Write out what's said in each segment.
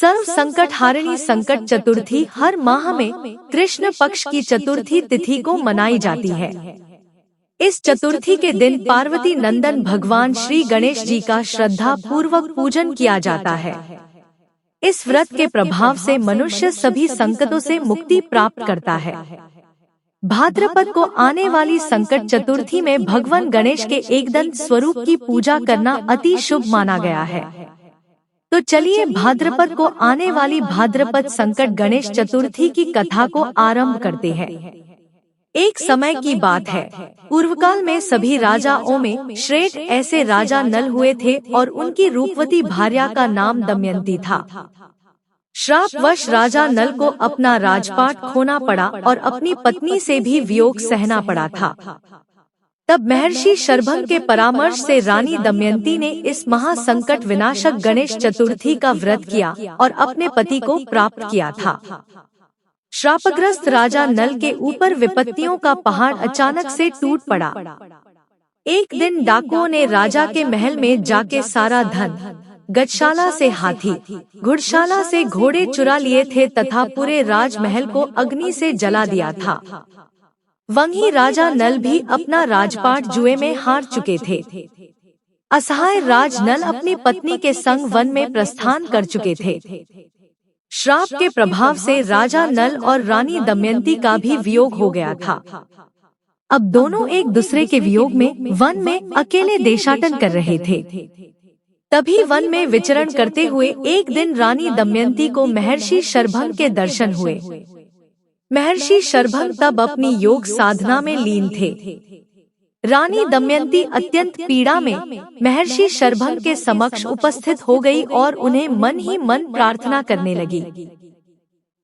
सर्व संकट हारिणी संकट चतुर्थी हर माह में कृष्ण पक्ष की चतुर्थी तिथि को मनाई जाती है। इस चतुर्थी के दिन पार्वती नंदन भगवान श्री गणेश जी का श्रद्धा पूर्वक पूजन किया जाता है। इस व्रत के प्रभाव से मनुष्य सभी संकटों से मुक्ति प्राप्त करता है। भाद्रपद को आने वाली संकट चतुर्थी में भगवान गणेश के एकदंत स्वरूप की पूजा करना अति शुभ माना गया है। तो चलिए भाद्रपद को आने वाली भाद्रपद संकट गणेश चतुर्थी की कथा को आरंभ करते हैं। एक समय की बात है, पूर्वकाल में सभी राजाओं में श्रेष्ठ ऐसे राजा नल हुए थे और उनकी रूपवती भार्या का नाम दमयंती था। श्रापवश राजा नल को अपना राजपाट खोना पड़ा और अपनी पत्नी से भी वियोग सहना पड़ा था। तब महर्षि शर्भंग के परामर्श से रानी दमयंती ने इस महासंकट विनाशक गणेश चतुर्थी का व्रत किया और अपने पति को प्राप्त किया था। श्रापग्रस्त राजा नल के ऊपर विपत्तियों का पहाड़ अचानक से टूट पड़ा। एक दिन डाकुओं ने राजा के महल में जाके सारा धन, गजशाला से हाथी, घुड़शाला से घोड़े चुरा लिए थे तथा पूरे राजमहल को अग्नि से जला दिया था। वहीं राजा नल भी अपना राजपाट जुए में हार चुके थे। असहाय राज नल अपनी पत्नी के संग वन में प्रस्थान कर चुके थे। श्राप के प्रभाव से राजा नल और रानी दमयंती का भी वियोग हो गया था। अब दोनों एक दूसरे के वियोग में वन में अकेले देशाटन कर रहे थे। तभी वन में विचरण करते हुए एक दिन रानी दमयंती को महर्षि शर्भंग के दर्शन हुए। महर्षि शर्भंग तब अपनी योग साधना में लीन थे। रानी दमयंती अत्यंत पीड़ा में महर्षि शर्भंग के समक्ष उपस्थित हो गई और उन्हें मन ही मन प्रार्थना करने लगी।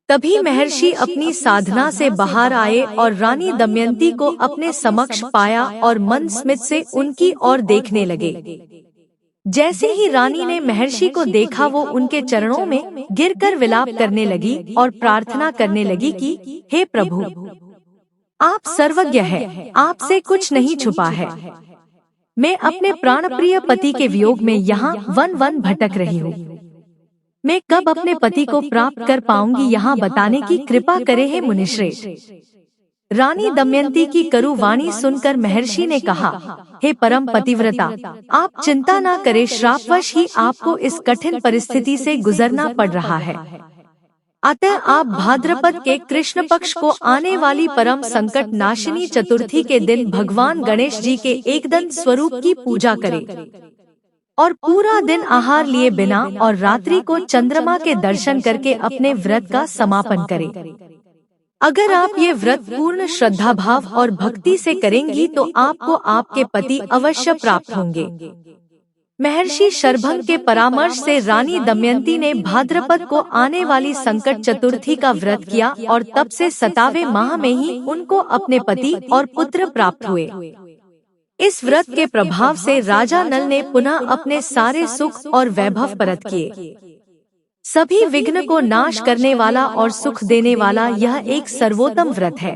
तभी महर्षि अपनी साधना से बाहर आए और रानी दमयंती को अपने समक्ष पाया और मन स्मित से उनकी ओर देखने लगे। जैसे ही रानी ने महर्षि को देखा वो उनके चरणों में गिरकर विलाप करने लगी और प्रार्थना करने लगी कि हे प्रभु, आप सर्वज्ञ हैं, आपसे कुछ नहीं छुपा है। मैं अपने प्राणप्रिय पति के वियोग में यहाँ वन वन भटक रही हूँ। मैं कब अपने पति को प्राप्त कर पाऊंगी, यहाँ बताने की कृपा करे हे मुनिश्रेष्ठ। रानी दमयंती की करु वाणी सुनकर महर्षि ने कहा, हे परम पतिव्रता, आप चिंता न करें, श्रापवश ही आपको इस कठिन परिस्थिति से गुजरना पड़ रहा है। अतः आप भाद्रपद के कृष्ण पक्ष को आने वाली परम संकट नाशिनी चतुर्थी के दिन भगवान गणेश जी के एकदंत स्वरूप की पूजा करें और पूरा दिन आहार लिए बिना और रात्रि को चंद्रमा के दर्शन करके अपने व्रत का समापन करें। अगर आप ये व्रत पूर्ण श्रद्धा भाव और भक्ति से करेंगी तो आपको आपके पति अवश्य प्राप्त होंगे। महर्षि शर्भंग के परामर्श से रानी दमयंती ने भाद्रपद को आने वाली संकट चतुर्थी का व्रत किया और तब से 7वें माह में ही उनको अपने पति और पुत्र प्राप्त हुए। इस व्रत के प्रभाव से राजा नल ने पुनः अपने सारे सुख और वैभव परत किए। सभी विघ्न को नाश करने वाला और सुख देने वाला यह एक सर्वोत्तम व्रत है।